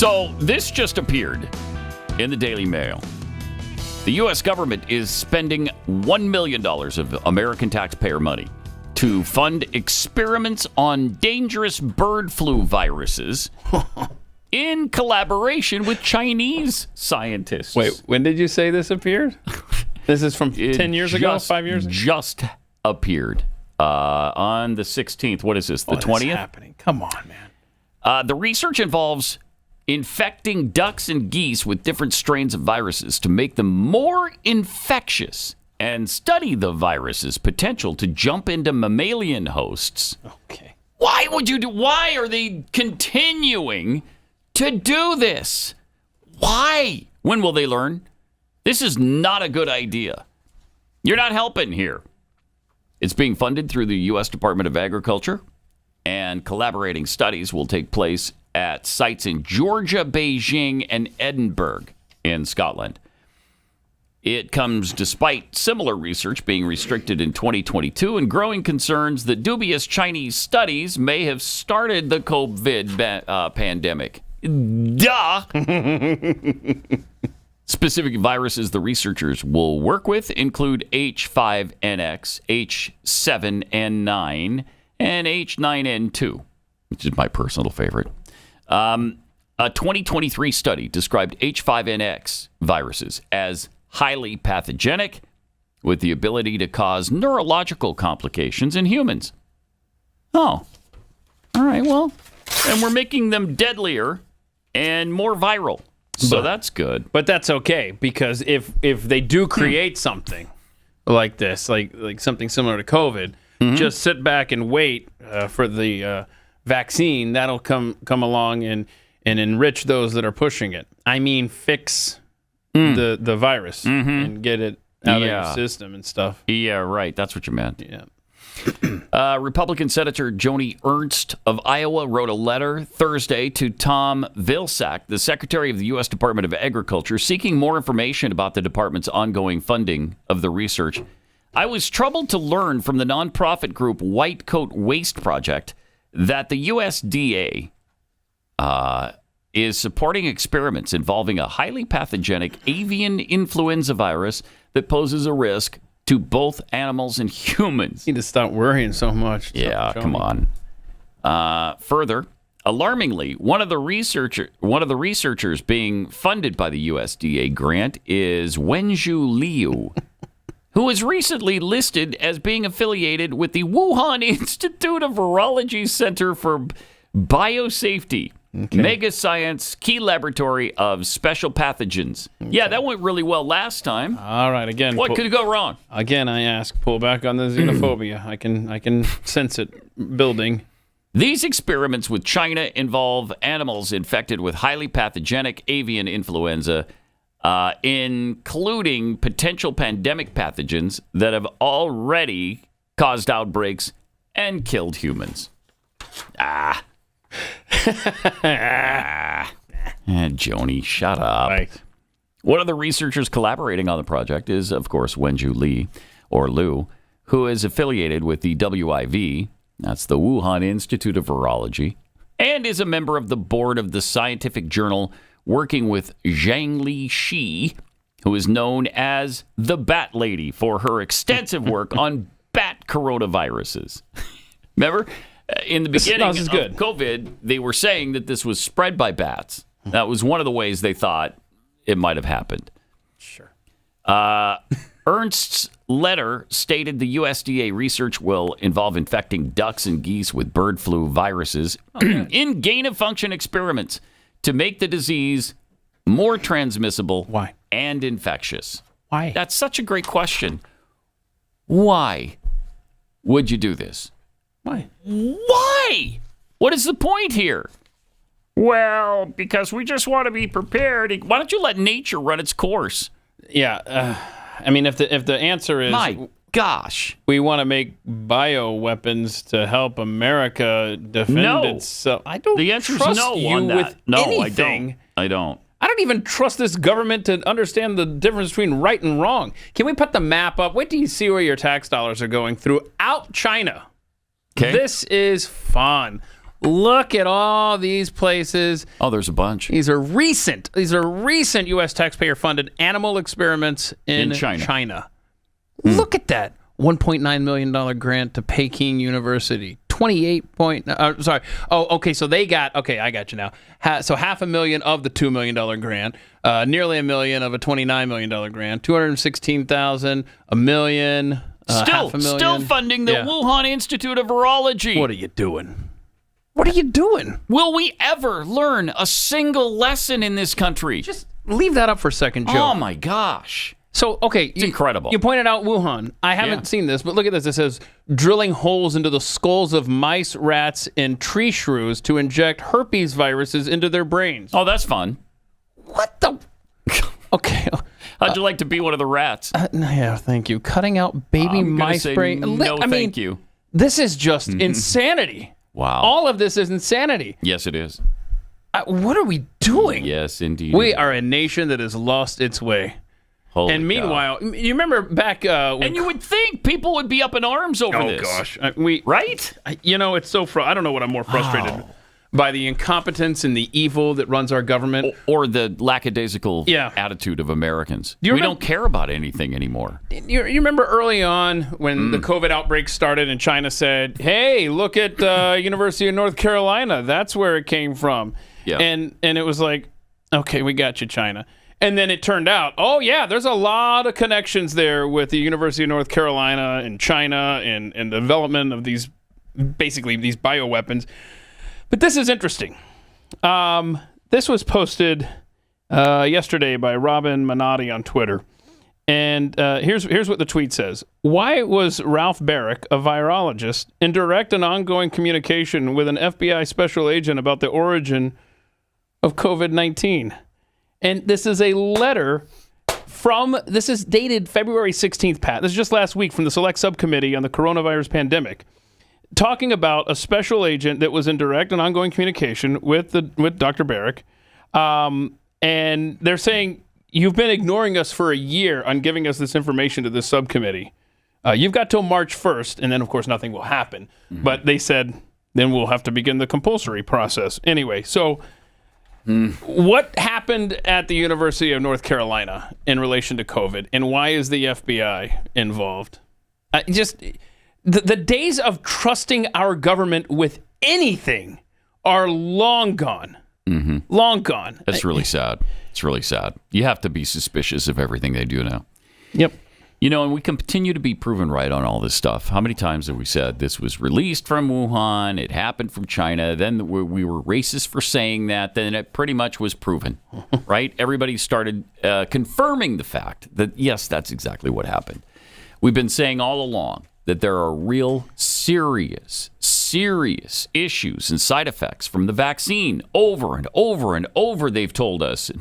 So this just appeared in the Daily Mail. The U.S. government is spending $1 million of American taxpayer money to fund experiments on dangerous bird flu viruses in collaboration with Chinese scientists. Wait, when did you say this appeared? This is from 10 years ago, 5 years ago? Just appeared on the 16th. What is this, the 20th? What's happening? Come on, man. The research involves infecting ducks and geese with different strains of viruses to make them more infectious and study the virus's potential to jump into mammalian hosts. Okay. Why are they continuing to do this? Why? When will they learn? This is not a good idea. You're not helping here. It's being funded through the U.S. Department of Agriculture, and collaborating studies will take place at sites in Georgia, Beijing, and Edinburgh in Scotland. It comes despite similar research being restricted in 2022 and growing concerns that dubious Chinese studies may have started the COVID pandemic. Duh! Specific viruses the researchers will work with include H5N1, H7N9, and H9N2, which is my personal favorite. A 2023 study described H5N1 viruses as highly pathogenic with the ability to cause neurological complications in humans. Oh, all right, well, and we're making them deadlier and more viral. So that's good. But that's okay, because if they do create something like this, like something similar to COVID, just sit back and wait for the vaccine. That'll come along and enrich those that are pushing it. I mean, fix the virus and get it out of your system and stuff. Yeah, right. That's what you meant. Yeah. Republican Senator Joni Ernst of Iowa wrote a letter Thursday to Tom Vilsack, the Secretary of the U.S. Department of Agriculture, seeking more information about the department's ongoing funding of the research. I was troubled to learn from the nonprofit group White Coat Waste Project that the USDA is supporting experiments involving a highly pathogenic avian influenza virus that poses a risk to both animals and humans. You need to stop worrying so much. Yeah, come on. Further, alarmingly, one of the researchers being funded by the USDA grant is Wenzhou Liu, who was recently listed as being affiliated with the Wuhan Institute of Virology Center for Biosafety. Mega Science Key Laboratory of Special Pathogens. Okay. Yeah, that went really well last time. All right, again. What could go wrong? Again, I ask, pull back on the xenophobia. I can sense it building. These experiments with China involve animals infected with highly pathogenic avian influenza, including potential pandemic pathogens that have already caused outbreaks and killed humans. Joni, shut up. Right. One of the researchers collaborating on the project is, of course, Wenzhou Li, or Liu, who is affiliated with the WIV, that's the Wuhan Institute of Virology, and is a member of the board of the scientific journal working with Zheng-Li Shi, who is known as the Bat Lady for her extensive work on bat coronaviruses. Remember? In the beginning of COVID, they were saying that this was spread by bats. That was one of the ways they thought it might have happened. Sure. Ernst's letter stated the USDA research will involve infecting ducks and geese with bird flu viruses in gain-of-function experiments to make the disease more transmissible and infectious. Why? That's such a great question. Why would you do this? Why? Why? What is the point here? Well, because we just want to be prepared. Why don't you let nature run its course? Yeah, I mean, if the answer is, my gosh, we want to make bioweapons to help America defend itself. I don't. The answer trust is no you on that. with No, anything. I don't. I don't even trust this government to understand the difference between right and wrong. Can we put the map up? Wait till you see where your tax dollars are going throughout China. Okay. This is fun. Look at all these places. Oh, there's a bunch. These are recent U.S. taxpayer-funded animal experiments in China. Look at that. $1.9 million grant to Peking University. So they got, I got you now. So $500,000 of the $2 million grant, nearly $1 million of a $29 million grant, $216,000, $1 million, still funding the Wuhan Institute of Virology. What are you doing? What are you doing? Will we ever learn a single lesson in this country? Just leave that up for a second, Joe. Oh my gosh. So, it's incredible. You pointed out Wuhan. I haven't seen this, but look at this. It says, drilling holes into the skulls of mice, rats, and tree shrews to inject herpes viruses into their brains. Oh, that's fun. What the? Okay. How'd you like to be one of the rats? Yeah, thank you. Cutting out baby mice brain. No, thank you. This is just insanity. Wow. All of this is insanity. Yes, it is. What are we doing? Yes, indeed. We are a nation that has lost its way. Holy and meanwhile, you remember back when... And you would think people would be up in arms over this. Oh, gosh. Right? It's so... I don't know what I'm more frustrated by, the incompetence and the evil that runs our government. Or the lackadaisical attitude of Americans. We don't care about anything anymore. You remember early on when the COVID outbreak started and China said, hey, look at University of North Carolina. That's where it came from. Yeah. And it was like, okay, we got you, China. And then it turned out, there's a lot of connections there with the University of North Carolina and China and the development of these bioweapons. But this is interesting. This was posted yesterday by Robin Minotti on Twitter. And here's what the tweet says. Why was Ralph Barrick, a virologist, in direct and ongoing communication with an FBI special agent about the origin of COVID-19? And this is a letter this is dated February 16th, Pat. This is just last week from the Select Subcommittee on the Coronavirus Pandemic, talking about a special agent that was in direct and ongoing communication with Dr. Barrick. And they're saying, you've been ignoring us for a year on giving us this information to this subcommittee. You've got till March 1st, and then, of course, nothing will happen. Mm-hmm. But they said, then we'll have to begin the compulsory process. Anyway, so... What happened at the University of North Carolina in relation to COVID, and why is the FBI involved? The days of trusting our government with anything are long gone. Mm-hmm. Long gone. That's really sad. It's really sad. You have to be suspicious of everything they do now. Yep. And we continue to be proven right on all this stuff. How many times have we said this was released from Wuhan, it happened from China, then we were racist for saying that, then it pretty much was proven, right? Everybody started confirming the fact that, yes, that's exactly what happened. We've been saying all along that there are real serious issues and side effects from the vaccine. Over and over and over, they've told us,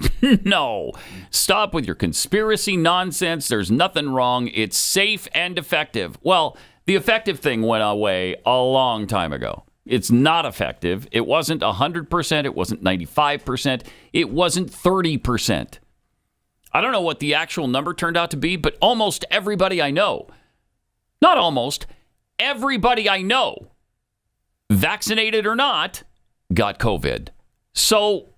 no, stop with your conspiracy nonsense. There's nothing wrong. It's safe and effective. Well, the effective thing went away a long time ago. It's not effective. It wasn't 100%. It wasn't 95%. It wasn't 30%. I don't know what the actual number turned out to be, but almost everybody I know, not almost, everybody I know, vaccinated or not, got COVID. So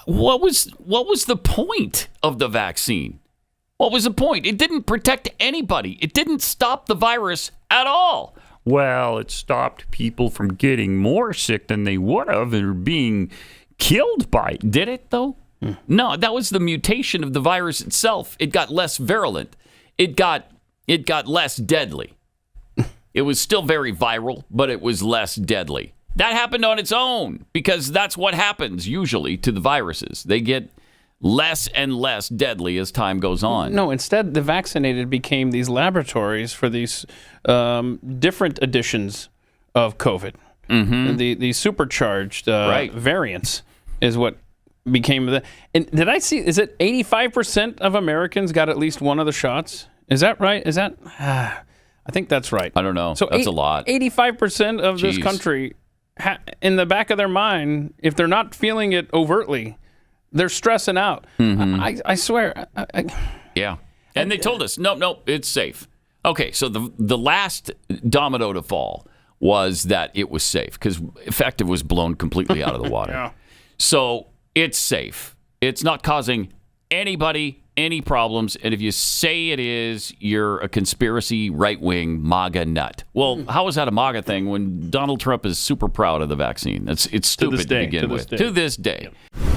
what was the point of the vaccine? What was the point? It didn't protect anybody. It didn't stop the virus at all. Well, it stopped people from getting more sick than they would have or being killed by it. Did it, though? No, that was the mutation of the virus itself. It got less virulent. It got less deadly. It was still very viral, but it was less deadly. That happened on its own because that's what happens usually to the viruses. They get less and less deadly as time goes on. No, instead, the vaccinated became these laboratories for these different editions of COVID. Mm-hmm. The supercharged variants is what became the... And did I see... Is it 85% of Americans got at least one of the shots? Is that right? Is that... I think that's right. I don't know. So that's a lot. 85% of this country, in the back of their mind, if they're not feeling it overtly, they're stressing out. Mm-hmm. I swear. Yeah. And they told us, no, it's safe. Okay, so the last domino to fall was that it was safe because effective was blown completely out of the water. Yeah. So it's safe. It's not causing anybody any problems. And if you say it is, you're a conspiracy right-wing MAGA nut. Well, how is that a MAGA thing when Donald Trump is super proud of the vaccine? It's stupid to begin with. To this day. Yep.